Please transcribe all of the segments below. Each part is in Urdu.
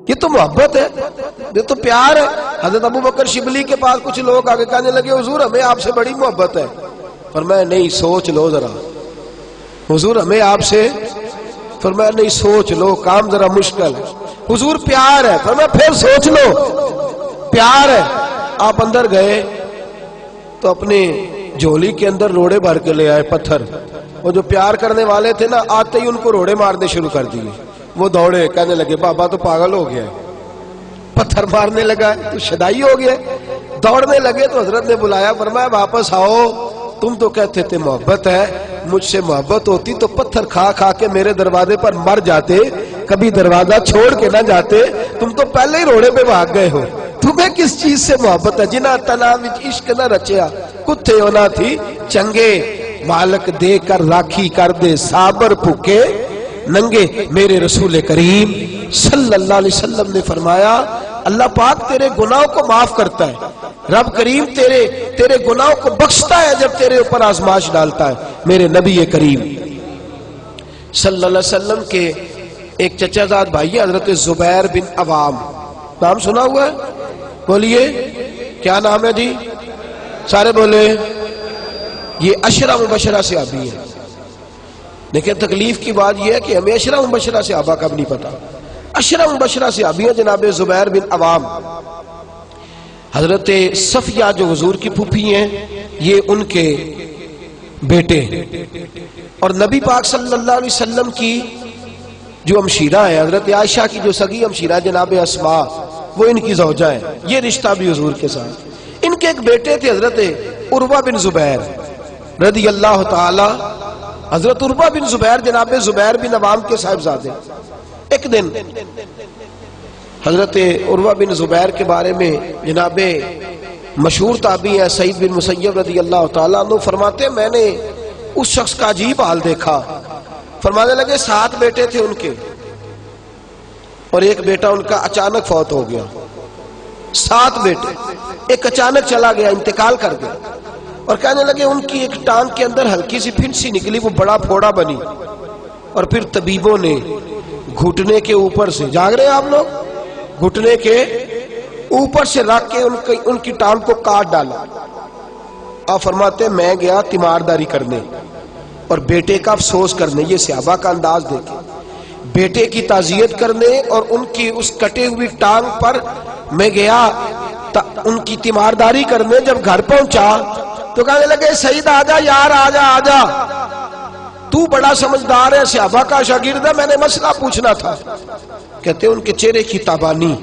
یہ تو محبت ہے، یہ تو پیار ہے۔ حضرت ابو بکر شبلی کے پاس کچھ لوگ آگے کہنے لگے حضور ہمیں آپ سے بڑی محبت ہے۔ فرمایا نہیں سوچ لو ذرا، حضور ہمیں آپ سے، فرمایا نہیں سوچ لو کام ذرا مشکل ہے۔ حضور پیار ہے، فرمایا پھر سوچ لو پیار ہے۔ آپ اندر گئے تو اپنے جھولی کے اندر روڑے بھر کے لے آئے پتھر، وہ جو پیار کرنے والے تھے نا آتے ہی ان کو روڑے مارنے شروع کر دیے۔ وہ دوڑے کہنے لگے بابا تو پاگل ہو گیا ہے، پتھر مارنے لگا ہے تو شدائی ہو گیا۔ دوڑنے لگے تو حضرت نے بلایا، فرمایا واپس آؤ، تم تو کہتے تھے محبت ہے، مجھ سے محبت ہوتی تو پتھر کھا کھا کے میرے دروازے پر مر جاتے، کبھی دروازہ چھوڑ کے نہ جاتے، تم تو پہلے ہی روڑے پہ بھاگ گئے ہو۔ تمہیں کس چیز سے محبت ہے؟ جنا تنا وچ عشق نہ رچیا، کتے ہونا تھی چنگے، مالک دے کر راکھی کر دے صابر بھوکے ننگے۔ میرے رسول کریم صلی اللہ علیہ وسلم نے فرمایا اللہ پاک تیرے گناہوں کو معاف کرتا ہے، رب کریم تیرے گناہوں کو بخشتا ہے جب تیرے اوپر آزمائش ڈالتا ہے۔ میرے نبی کریم صلی اللہ علیہ وسلم کے ایک چچا زاد بھائی حضرت زبیر بن عوام، نام سنا ہوا ہے؟ بولیے کیا نام ہے جی؟ سارے بولے۔ یہ عشرہ مبشرہ صحابی ہے، لیکن تکلیف کی بات یہ ہے کہ ہمیں عشرہ مبشرہ صحابہ کا بھی نہیں پتا۔ عشرہ مبشرہ صحابی ہیں جناب زبیر بن عوام، حضرت صفیہ جو حضور کی پھوپھی ہیں یہ ان کے بیٹے، اور نبی پاک صلی اللہ علیہ وسلم کی جو ہمشیرہ ہے حضرت عائشہ کی جو سگی ہمشیرہ جناب اسماء، وہ ان کی زوجہ ہیں، یہ رشتہ بھی حضور کے ساتھ۔ ان کے ایک بیٹے تھے حضرت عروہ بن زبیر رضی اللہ تعالی، حضرت عروہ بن زبیر جناب زبیر بن عوام کے صاحبزادے۔ ایک دن حضرت عروہ بن زبیر کے بارے میں جناب مشہور تابعی ہے سعید بن مسیب رضی اللہ تعالیٰ عنہ فرماتے ہیں میں نے اس شخص کا عجیب حال دیکھا۔ فرمانے لگے 7 بیٹے تھے ان کے، اور ایک بیٹا ان کا اچانک فوت ہو گیا۔ 7 بیٹے، ایک اچانک چلا گیا، انتقال کر گیا، اور کہنے لگے ان کی ایک ٹانگ کے اندر ہلکی سی پھنسی نکلی، وہ بڑا پھوڑا بنی، اور پھر طبیبوں نے گھٹنے کے اوپر سے، جاگ رہے ہیں آپ لوگ، گھٹنے کے اوپر سے رکھ کے ان کی ٹانگ کو کاٹ ڈالا۔ آپ فرماتے ہیں میں گیا تیمارداری کرنے اور بیٹے کا افسوس کرنے، یہ صحابہ کا انداز دیکھیں، بیٹے کی تعزیت کرنے اور ان کی اس کٹے ہوئی ٹانگ پر میں گیا ان کی تیمارداری کرنے۔ جب گھر پہنچا تو کہنے لگے سعید آجا یار، آجا آجا، تو بڑا سمجھدار ہے، صحابہ کا شاگرد ہے، میں نے مسئلہ پوچھنا تھا۔ کہتے ہیں ان کے چہرے کی تابانی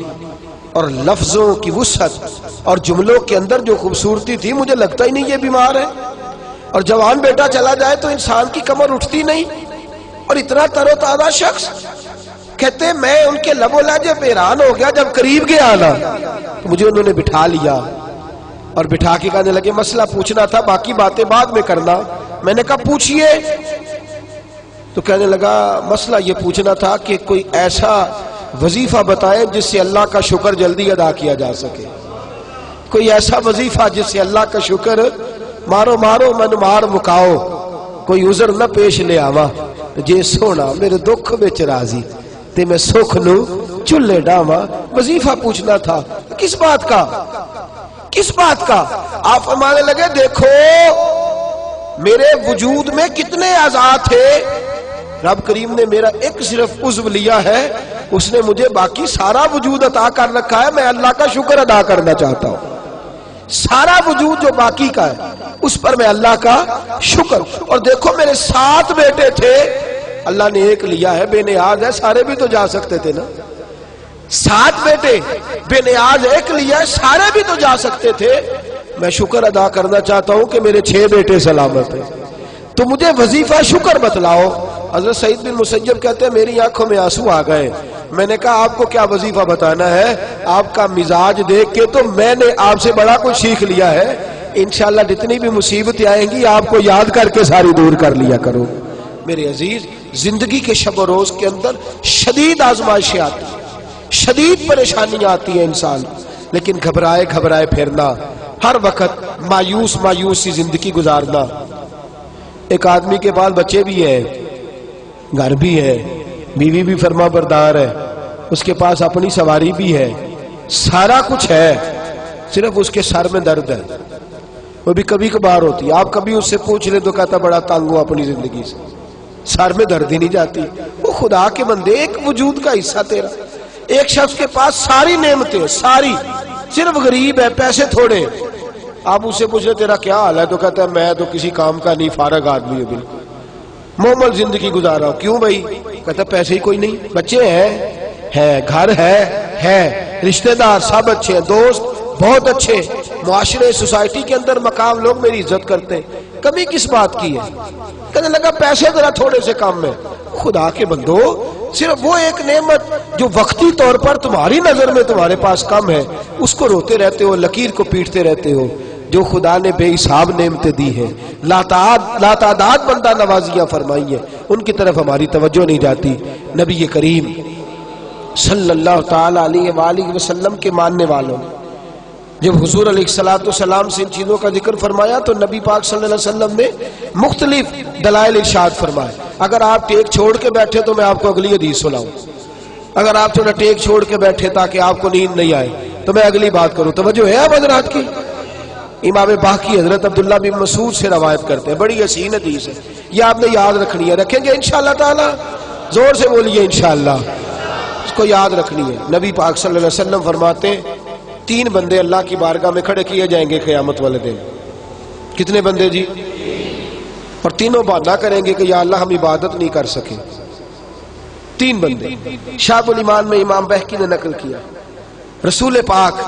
اور لفظوں کی وسعت اور جملوں کے اندر جو خوبصورتی تھی، مجھے لگتا ہی نہیں یہ بیمار ہے، اور جوان بیٹا چلا جائے تو انسان کی کمر اٹھتی نہیں، اور اتنا تر و تازہ شخص۔ کہتے ہیں میں ان کے لب و لہجے پہ حیران ہو گیا، جب قریب گیا نا تو مجھے انہوں نے بٹھا لیا اور بٹھا کے کہنے لگے مسئلہ پوچھنا تھا، باقی باتیں بعد میں کرنا۔ میں نے کہا پوچھئے، تو کہنے لگا مسئلہ یہ پوچھنا تھا کہ کوئی ایسا وظیفہ بتائے جس سے اللہ کا شکر جلدی ادا کیا جا سکے، کوئی ایسا وظیفہ جس سے اللہ کا شکر مارو مارو من مار مکاؤ، کوئی عذر نہ پیش لے آوا، جے سونا میرے دکھ وچ راضی تے میں سکھ نو چلے ڈاواں۔ وظیفہ پوچھنا تھا، کس بات کا؟ کس بات کا؟ آپ فرمانے لگے دیکھو میرے وجود میں کتنے اعضاء تھے، رب کریم نے میرا ایک صرف عضو لیا ہے، اس نے مجھے باقی سارا وجود عطا کر رکھا ہے، میں اللہ کا شکر ادا کرنا چاہتا ہوں۔ سارا وجود جو باقی کا ہے اس پر میں اللہ کا شکر۔ اور دیکھو میرے 7 بیٹے تھے، اللہ نے ایک لیا ہے، بے نیاز ہے، سارے بھی تو جا سکتے تھے نا۔ 7 بیٹے بے نیاز، ایک لیا ہے، سارے بھی تو جا سکتے تھے۔ میں شکر ادا کرنا چاہتا ہوں کہ میرے 6 بیٹے سلامت ہیں، تو مجھے وظیفہ شکر بتلاؤ۔ حضرت سعید بن مسیب کہتے ہیں میری آنکھوں میں آنسو آ گئے۔ میں نے کہا آپ کو کیا وظیفہ بتانا ہے؟ آپ کا مزاج دیکھ کے تو میں نے آپ سے بڑا کچھ سیکھ لیا ہے، انشاءاللہ جتنی بھی مصیبتیں آئیں گی آپ کو یاد کر کے ساری دور کر لیا کرو۔ میرے عزیز، زندگی کے شب و روز کے اندر شدید آزمائشیں آتی ہیں، شدید پریشانیاں آتی ہیں انسان، لیکن گھبرائے گھبرائے پھرنا، ہر وقت مایوس مایوس سی زندگی گزارنا۔ ایک آدمی کے پاس بچے بھی ہیں، گھر بھی ہے، بیوی بھی فرما بردار ہے، اس کے پاس اپنی سواری بھی ہے، سارا کچھ ہے، صرف اس کے سر میں درد ہے، وہ بھی کبھی کبھار ہوتی ہے۔ آپ کبھی اس سے پوچھ لیں تو کہتا بڑا تنگ ہوں اپنی زندگی سے، سر میں درد ہی نہیں جاتی۔ وہ خدا کے بندے، ایک وجود کا حصہ تیرا، ایک شخص کے پاس ساری نعمتیں، ساری، صرف غریب ہے، پیسے تھوڑے، آپ اس سے پوچھ لیں تیرا کیا حال ہے تو کہتا ہے میں تو کسی کام کا نہیں، فارغ آدمی ہوں، بالکل معمول زندگی گزار رہا ہوں۔ کیوں بھائی؟ کہتا ہے پیسے ہی کوئی نہیں، بچے ہیں، گھر ہے، رشتہ دار سب اچھے ہیں، دوست بہت اچھے، معاشرے سوسائٹی کے اندر مقام، لوگ میری عزت کرتے ہیں، کمی کس بات کی ہے؟ کہنے لگا پیسے ذرا تھوڑے سے کم ہے۔ خدا کے بندو، صرف وہ ایک نعمت جو وقتی طور پر تمہاری نظر میں تمہارے پاس کم ہے، اس کو روتے رہتے ہو، لکیر کو پیٹتے رہتے ہو۔ جو خدا نے بے حساب نعمتیں دی ہیں، لاتعداد بندہ نوازیاں فرمائی ہیں، ان کی طرف ہماری توجہ نہیں جاتی۔ نبی کریم صلی اللہ تعالی علیہ وآلہ وسلم کے ماننے والوں نے جب حضور علیہ السلام سے ان چیزوں کا ذکر فرمایا تو نبی پاک صلی اللہ علیہ وسلم نے مختلف دلائل ارشاد فرمائے۔ اگر آپ ٹیک چھوڑ کے بیٹھے تو میں آپ کو اگلی حدیث سناؤں، اگر آپ تھوڑا ٹیک چھوڑ کے بیٹھے تاکہ آپ کو نیند نہیں آئے تو میں اگلی بات کروں۔ توجہ ہے اب حضرات کی؟ امام باقی حضرت عبداللہ بن مسعود سے روایت کرتے ہیں، بڑی حسین حدیث ہے، یہ آپ نے یاد رکھنی ہے۔ رکھیں گے انشاءاللہ تعالی؟ زور سے بولیے انشاءاللہ، اس کو یاد رکھنی ہے۔ نبی پاک صلی اللہ علیہ وسلم فرماتے ہیں 3 بندے اللہ کی بارگاہ میں کھڑے کیے جائیں گے قیامت والے دن۔ کتنے بندے جی؟ اور تینوں بہانہ کریں گے کہ یا اللہ ہم عبادت نہیں کر سکے۔ 3 بندے شعب الایمان میں امام بہقی نے نقل کیا۔ رسول پاک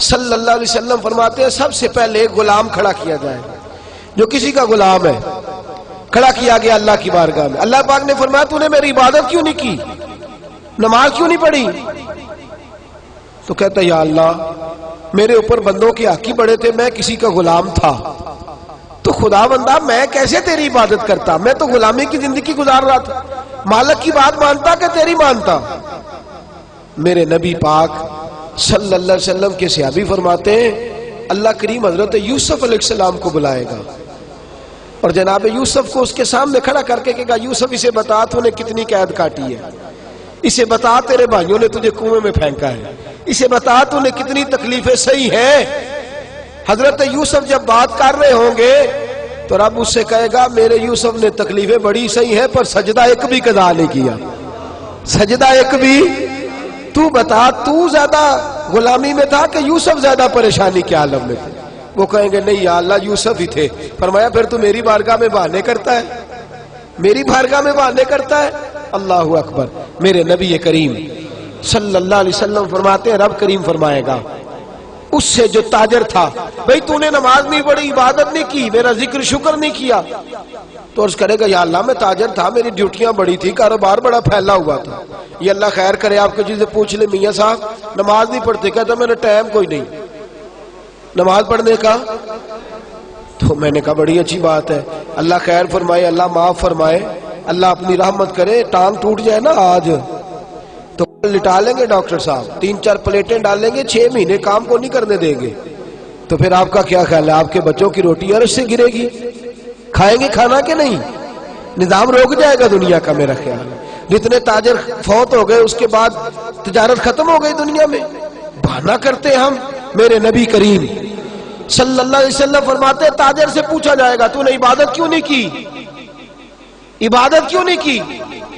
صلی اللہ علیہ وسلم فرماتے ہیں سب سے پہلے ایک غلام کھڑا کیا جائے، جو کسی کا غلام ہے، کھڑا کیا گیا اللہ کی بارگاہ میں۔ اللہ پاک نے فرمایا تو نے میری عبادت کیوں نہیں کی، نماز کیوں نہیں پڑھی؟ تو کہتا یا اللہ میرے اوپر بندوں کے حق ہی بڑے تھے، میں کسی کا غلام تھا، تو خدا بندہ میں کیسے تیری عبادت کرتا، میں تو غلامی کی زندگی گزار رہا تھا، مالک کی بات مانتا کہ تیری مانتا؟ میرے نبی پاک صلی اللہ علیہ وسلم کے صحابی فرماتے ہیں اللہ کریم حضرت یوسف علیہ السلام کو بلائے گا اور جناب یوسف کو اس کے سامنے کھڑا کر کے کہے گا یوسف اسے بتا تو نے کتنی قید کاٹی ہے، اسے بتا تیرے بھائیوں نے تجھے کنویں میں پھینکا ہے، اسے بتا تو نے کتنی تکلیفیں صحیح ہیں۔ حضرت یوسف جب بات کر رہے ہوں گے تو رب اس سے کہے گا میرے یوسف نے تکلیفیں بڑی صحیح ہیں پر سجدہ ایک بھی قضا نہیں کیا، سجدہ ایک بھی۔ تو بتا تو زیادہ غلامی میں تھا کہ یوسف زیادہ پریشانی کے عالم میں تھے؟ وہ کہیں گے نہیں یا اللہ یوسف ہی تھے۔ فرمایا پھر تو میری بارگاہ میں بہانے کرتا ہے، میری بارگاہ میں بہانے کرتا ہے؟ اللہ اکبر۔ میرے نبی کریم صلی اللہ علیہ وسلم فرماتے ہیں رب کریم فرمائے گا اس سے جو تاجر تھا بھئی تو نے نماز نہیں پڑھی، عبادت نہیں کی، میرا ذکر شکر نہیں کیا، تو عرض کرے گا یا اللہ میں تاجر تھا، میری ڈیوٹیاں بڑی تھی، کاروبار بڑا پھیلا ہوا تھا، یہ اللہ خیر کرے آپ کو چیزیں پوچھ لے میاں صاحب نماز نہیں پڑھتے، کہتا میں نے ٹائم کوئی نہیں نماز پڑھنے کا۔ تو میں نے کہا بڑی اچھی بات ہے، اللہ خیر فرمائے، اللہ معاف فرمائے، اللہ اپنی رحمت کرے، ٹانگ ٹوٹ جائے نا آج تو لٹا لیں گے ڈاکٹر صاحب، 3-4 پلیٹیں ڈال لیں گے، 6 مہینے کام کو نہیں کرنے دیں گے، تو پھر آپ کا کیا خیال ہے آپ کے بچوں کی روٹی عرش سے گرے گی؟ کھائیں گے کھانا کہ نہیں؟ نظام روک جائے گا دنیا کا میرا خیال ہے۔ جتنے تاجر فوت ہو گئے اس کے بعد تجارت ختم ہو گئی دنیا میں، بہانہ کرتے ہم۔ میرے نبی کریم صلی اللہ علیہ وسلم فرماتے تاجر سے پوچھا جائے گا تو نے عبادت کیوں نہیں کی، عبادت کیوں نہیں کی؟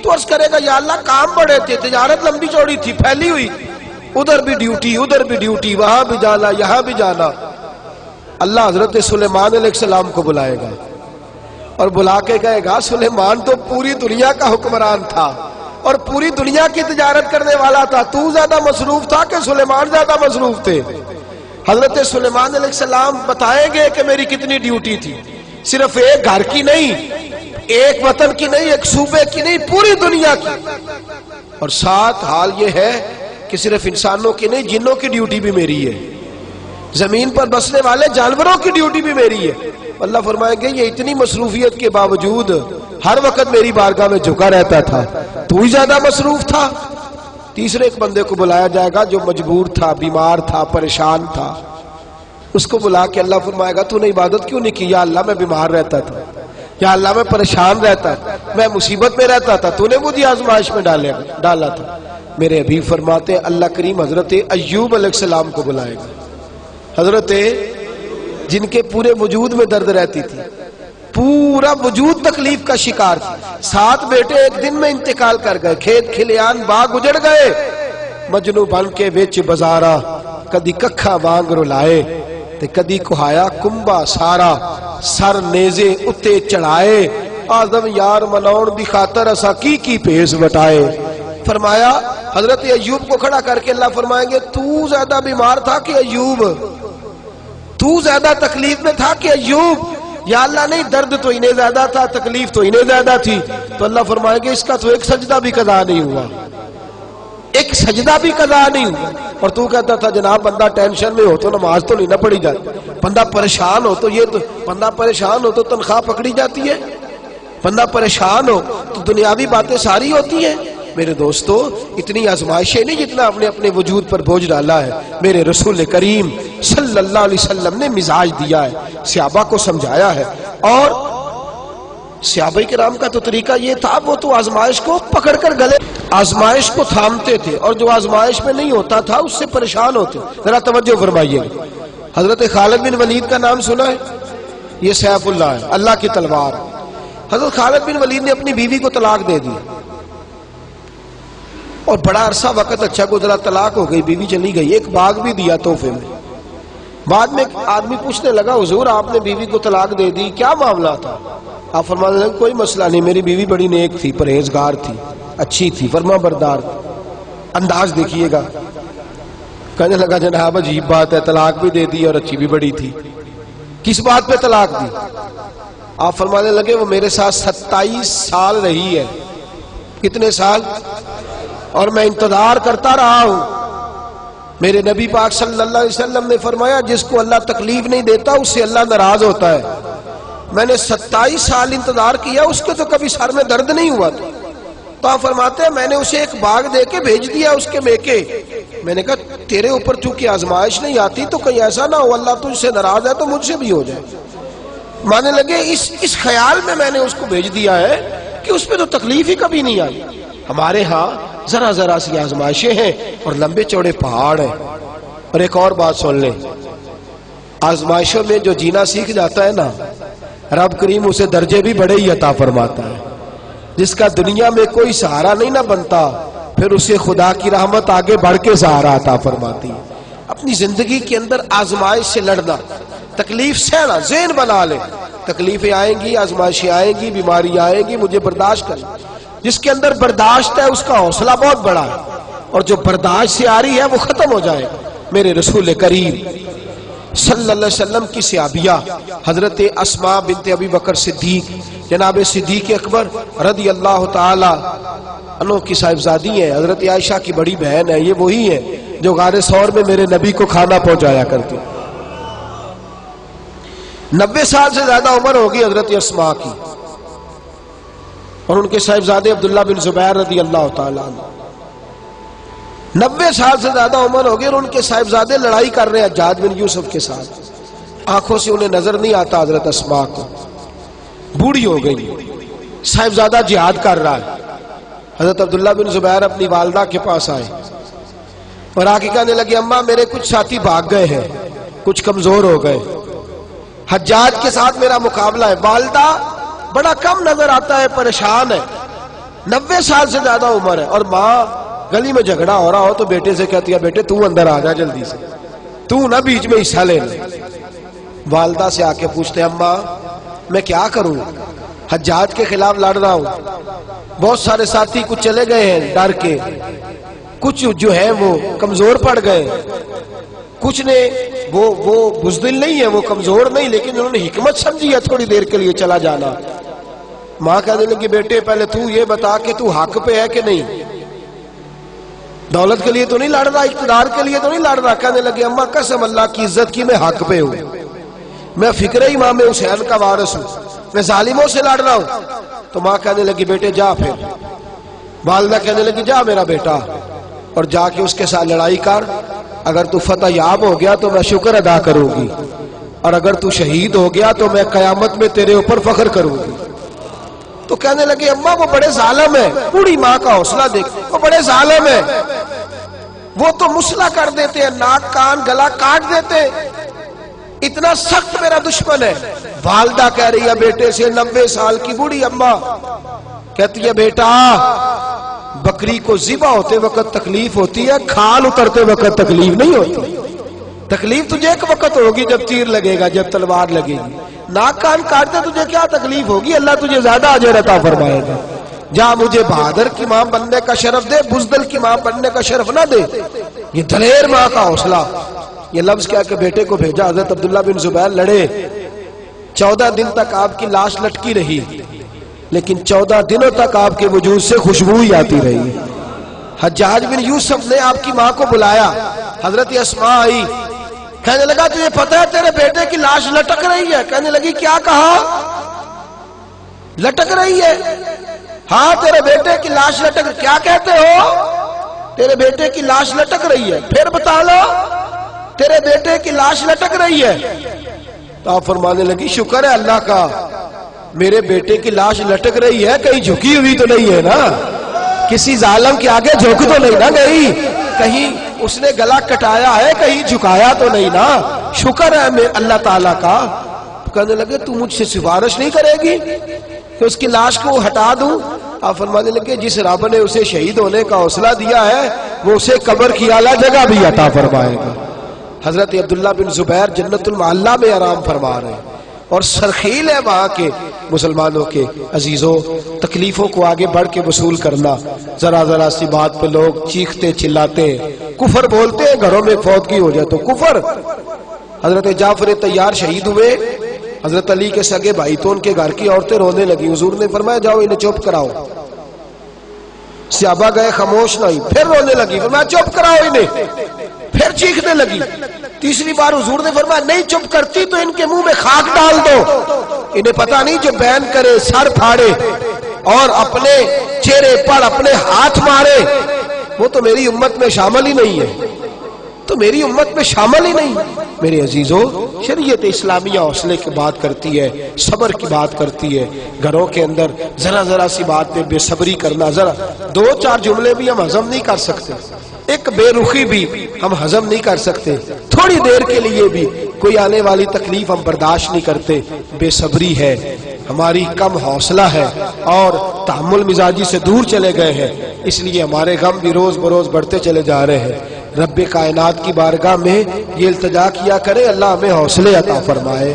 تو عرض کرے گا یا اللہ کام بڑے تھے، تجارت لمبی چوڑی تھی، پھیلی ہوئی، ادھر بھی ڈیوٹی ادھر بھی ڈیوٹی، وہاں بھی جانا یہاں بھی جانا۔ اللہ حضرت سلیمان علیہ السلام کو بلائے گا اور بلا کے کہے گا سلیمان تو پوری دنیا کا حکمران تھا اور پوری دنیا کی تجارت کرنے والا تھا، تو زیادہ مصروف تھا کہ سلیمان زیادہ مصروف تھے؟ حضرت سلیمان علیہ السلام بتائیں گے کہ میری کتنی ڈیوٹی تھی، صرف ایک گھر کی نہیں، ایک وطن کی نہیں، ایک صوبے کی نہیں، پوری دنیا کی۔ اور ساتھ حال یہ ہے کہ صرف انسانوں کی نہیں، جنوں کی ڈیوٹی بھی میری ہے، زمین پر بسنے والے جانوروں کی ڈیوٹی بھی میری ہے۔ اللہ فرمائیں گے یہ اتنی مصروفیت کے باوجود ہر وقت میری بارگاہ میں جھکا رہتا تھا، تو ہی زیادہ مصروف تھا۔ تیسرے ایک بندے کو بلایا جائے گا جو مجبور تھا، بیمار تھا، پریشان تھا، اس کو بلا کے اللہ فرمائے گا تو نے عبادت کیوں نہیں کی؟ یا اللہ میں بیمار رہتا تھا، یا اللہ میں پریشان رہتا، میں مصیبت میں رہتا تھا، تو نے مجھے آزمائش میں ڈالا تھا۔ میرے حبیب فرماتے ہیں اللہ کریم حضرت ایوب علیہ السلام کو بلائے گا، حضرت جن کے پورے وجود میں درد رہتی تھی، پورا وجود تکلیف کا شکار تھا، 7 بیٹے ایک دن میں انتقال کر گئے، کھیت کھلیان باغ اجڑ گئے، مجنو بن کے وچ بازارا کدی ککھا وانگ رلائے تے کدی کہایا کمبا سارا، سر نیزے اتے چڑھائے، آدم یار مناؤن دی خاطر اسا کی پیس وٹائے۔ فرمایا حضرت ایوب کو کھڑا کر کے اللہ فرمائیں گے تو زیادہ بیمار تھا کہ ایوب؟ تو زیادہ تکلیف میں تھا کہ ایوب؟ یا اللہ نہیں، درد تو انہیں زیادہ تھا، تکلیف تو انہیں زیادہ تھی۔ تو اللہ فرمائیں گے اس کا تو ایک سجدہ بھی قضا نہیں ہوا، ایک سجدہ بھی قضا نہیں ہوا، اور تو کہتا تھا جناب بندہ ٹینشن میں ہو تو نماز تو نہیں نہ پڑھی جاتی، بندہ پریشان ہو تو بندہ پریشان ہو تو تنخواہ پکڑی جاتی ہے، بندہ پریشان ہو تو دنیاوی باتیں ساری ہوتی ہیں۔ میرے دوستو اتنی آزمائشیں نہیں جتنا اپنے اپنے وجود پر بوجھ ڈالا ہے، میرے رسول کریم صلی اللہ علیہ وسلم نے مزاج دیا ہے، صحابہ کو سمجھایا ہے، اور صحابہ کرام کا تو طریقہ یہ تھا، وہ تو آزمائش کو پکڑ کر گلے آزمائش کو تھامتے تھے، اور جو آزمائش میں نہیں ہوتا تھا اس سے پریشان ہوتے۔ ذرا توجہ فرمائیے، حضرت خالد بن ولید کا نام سنا ہے؟ یہ سیف اللہ ہے، اللہ کی تلوار۔ حضرت خالد بن ولید نے اپنی بیوی کو طلاق دے دی، اور بڑا عرصہ وقت اچھا گزرا، طلاق ہو گئی، بیوی چلی گئی، ایک باغ بھی دیا تحفے میں۔ بعد میں ایک آدمی پوچھنے لگا حضور آپ نے بیوی کو طلاق دے دی، کیا معاملہ تھا؟ آپ فرمانے لگے کوئی مسئلہ نہیں، میری بیوی بڑی نیک تھی، پرہیزگار تھی، اچھی تھی، فرما بردار۔ انداز دیکھیے گا، کہنے لگا جناب عجیب بات ہے، طلاق بھی دے دی اور اچھی بھی بڑی تھی، کس بات پہ طلاق دی؟ آپ فرمانے لگے وہ میرے ساتھ 27 سال رہی ہے۔ کتنے سال؟ اور میں انتظار کرتا رہا ہوں۔ میرے نبی پاک صلی اللہ علیہ وسلم نے فرمایا جس کو اللہ تکلیف نہیں دیتا اس سے اللہ ناراض ہوتا ہے۔ میں نے 27 سال انتظار کیا، اس کے تو کبھی سر میں درد نہیں ہوا تھا۔ تو آپ فرماتے ہیں میں نے اسے ایک باغ دے کے بھیج دیا اس کے میکے۔ میں نے کہا تیرے اوپر چونکہ آزمائش نہیں آتی تو کہیں ایسا نہ ہو اللہ تجھ سے ناراض ہے تو مجھ سے بھی ہو جائے۔ مانے لگے اس خیال میں نے اس کو بھیج دیا ہے کہ اس پہ تو تکلیف ہی کبھی نہیں آئی۔ ہمارے ہاں ذرا ذرا سی آزمائشیں ہیں اور لمبے چوڑے پہاڑ ہیں۔ اور ایک اور بات سن لیں، آزمائشوں میں جو جینا سیکھ جاتا ہے نا، رب کریم اسے درجے بھی بڑے ہی عطا فرماتا ہے۔ جس کا دنیا میں کوئی سہارا نہیں نہ بنتا، پھر اسے خدا کی رحمت آگے بڑھ کے سہارا عطا فرماتی ہے۔ اپنی زندگی کے اندر آزمائش سے لڑنا، تکلیف سہنا، ذہن بنا لے تکلیفیں آئیں گی، آزمائشیں آئیں گی، بیماری آئیں گی، مجھے برداشت کرنا۔ جس کے اندر برداشت ہے اس کا حوصلہ بہت بڑا ہے، اور جو برداشت سے آ رہی ہے وہ ختم ہو جائے گا۔ میرے رسول کریم صلی اللہ علیہ وسلم کی صحابیہ حضرت اسماء بنت ابی بکر صدیق، جناب صدیق اکبر رضی اللہ تعالی عنہ کی صاحبزادی ہیں، حضرت عائشہ کی بڑی بہن ہے، یہ وہی ہے جو غار ثور میں میرے نبی کو کھانا پہنچایا کرتی۔ 90 سال سے زیادہ عمر ہوگی حضرت اسماء کی، اور ان کے صاحبزادے عبداللہ بن زبیر رضی اللہ تعالیٰ عنہ۔ 90 سال سے زیادہ عمر ہوگی اور ان کے صاحبزادے لڑائی کر رہے ہیں حجاج بن یوسف کے ساتھ، آنکھوں سے انہیں نظر نہیں آتا حضرت اسماء کو، بوڑھی ہو گئی، صاحبزادہ جہاد کر رہا ہے۔ حضرت عبداللہ بن زبیر اپنی والدہ کے پاس آئے اور آ کے کہنے لگے اماں میرے کچھ ساتھی بھاگ گئے ہیں، کچھ کمزور ہو گئے، حجاج کے ساتھ میرا مقابلہ ہے۔ والدہ بڑا کم نظر آتا ہے، پریشان ہے، 90 سال سے زیادہ عمر ہے، اور ماں گلی میں جھگڑا ہو رہا ہو تو بیٹے سے کہتی ہے بیٹے تو اندر آ جا جلدی سے، تو نہ بیچ میں حصہ لے لے۔ والدہ سے آ کے پوچھتے ہیں اماں میں کیا کروں، حجاج کے خلاف لڑ رہا ہوں، بہت سارے ساتھی کچھ چلے گئے ہیں ڈر کے، کچھ جو ہے وہ کمزور پڑ گئے، کچھ نے وہ بزدل نہیں ہے، وہ کمزور نہیں، لیکن انہوں نے حکمت سمجھی ہے تھوڑی دیر کے لیے چلا جانا۔ ماں کہنے لگی بیٹے پہلے تو یہ بتا کہ تو حق پہ ہے کہ نہیں، دولت کے لیے تو نہیں لڑ رہا، اقتدار کے لیے تو نہیں لڑ رہا۔ کہنے لگے اماں قسم اللہ کی عزت کی میں حق پہ ہوں، میں فکر امام حسین کا وارث ہوں، میں ظالموں سے لڑ رہا ہوں۔ تو ماں کہنے لگی بیٹے جا، پھر والدہ کہنے لگی جا میرا بیٹا اور جا کے اس کے ساتھ لڑائی کر، اگر تو فتح یاب ہو گیا تو میں شکر ادا کروں گی، اور اگر تو شہید ہو گیا تو میں قیامت میں تیرے اوپر فخر کروں گی۔ تو کہنے لگے اماں وہ بڑے ظالم ہیں، بوڑھی ماں کا حوصلہ دیکھ، وہ بڑے ظالم ہیں، وہ تو مسلح کر دیتے ہیں، ناک کان گلا کاٹ دیتے ہیں، اتنا سخت میرا دشمن ہے۔ والدہ کہہ رہی ہے بیٹے سے، 90 سال کی بوڑھی اماں کہتی ہے بیٹا بکری کو ذبح ہوتے وقت تکلیف ہوتی ہے، کھال اترتے وقت تکلیف نہیں ہوتی۔ تکلیف تجھے ایک وقت ہوگی جب تیر لگے گا، جب تلوار لگے گی، ناک کان کاٹتے تجھے کیا تکلیف ہوگی، اللہ تجھے زیادہ اجر عطا فرمائے گا۔ جا مجھے بہادر کی ماں بننے کا شرف دے، بزدل کی ماں بننے کا شرف نہ دے۔ یہ دلیر ماں کا حوصلہ، یہ لفظ کیا کہ بیٹے کو بھیجا۔ حضرت عبداللہ بن زبیر لڑے، 14 دن تک آپ کی لاش لٹکی رہی، لیکن 14 دنوں تک آپ کے وجود سے خوشبو ہی آتی رہی۔ حجاج بن یوسف نے آپ کی ماں کو بلایا، حضرت اسماء آئی، کہنے لگا تجھے پتہ ہے تیرے بیٹے کی لاش لٹک رہی ہے؟ کہنے لگی کیا کہا؟ لٹک رہی ہے؟ ہاں تیرے بیٹے کی لاش لٹک، کیا کہتے ہو؟ تیرے بیٹے کی لاش لٹک رہی ہے، پھر بتا لو، تیرے بیٹے کی لاش لٹک رہی ہے۔ تو آپ فرمانے لگی شکر ہے اللہ کا، میرے بیٹے کی لاش لٹک رہی ہے، کہیں جھکی ہوئی تو نہیں ہے نا، کسی ظالم کے آگے جھک تو نہیں نا گئی، کہیں اس نے گلا کٹایا ہے، کہیں جھکایا تو نہیں نا، شکر ہے میں اللہ تعالیٰ کا۔ کہنے لگے تو مجھ سے سفارش نہیں کرے گی کہ اس کی لاش کو ہٹا دوں؟ آپ فرمانے لگے جس رب نے اسے شہید ہونے کا حوصلہ دیا ہے وہ اسے قبر کی اعلیٰ جگہ بھی عطا فرمائے گا۔ حضرت عبداللہ بن زبیر جنت المعلیٰ میں آرام فرما رہے ہیں، اور سرخیل ہے وہاں کے مسلمانوں کے عزیزوں، تکلیفوں کو آگے بڑھ کے وصول کرنا۔ ذرا ذرا سی بات پہ لوگ چیختے چلاتے ہیں، کفر بولتے ہیں، گھروں میں فوتگی ہو جائے تو کفر۔ حضرت جعفر طیار شہید ہوئے، حضرت علی کے سگے بھائی تو ان کے گھر کی عورتیں رونے لگی، حضور نے فرمایا جاؤ انہیں چپ کراؤ۔ صحابہ گئے، خاموش نہیں، پھر رونے لگی، فرمایا چپ کراؤ انہیں، پھر چیخنے لگی۔ تیسری بار حضور نے فرمایا نہیں چپ کرتی تو ان کے منہ میں خاک ڈال دو، انہیں پتہ نہیں جو بین کرے، سر پھاڑے اور اپنے چہرے پر اپنے ہاتھ مارے وہ تو میری امت میں شامل ہی نہیں ہے، تو میری امت میں شامل ہی نہیں۔ میرے عزیزوں، شریعت اسلامیہ حوصلے کی بات کرتی ہے، صبر کی بات کرتی ہے۔ گھروں کے اندر ذرا ذرا سی بات پہ بے صبری کرنا، ذرا 2-4 جملے بھی ہم ہضم نہیں کر سکتے، ایک بے رخی بھی ہم ہضم نہیں کر سکتے، تھوڑی دیر کے لیے بھی کوئی آنے والی تکلیف ہم برداشت نہیں کرتے۔ بے صبری ہے، ہماری کم حوصلہ ہے، اور تحمل مزاجی سے دور چلے گئے ہیں، اس لیے ہمارے غم بھی روز بروز بڑھتے چلے جا رہے ہیں۔ رب کائنات کی بارگاہ میں یہ التجا کیا کرے اللہ ہمیں حوصلے عطا فرمائے۔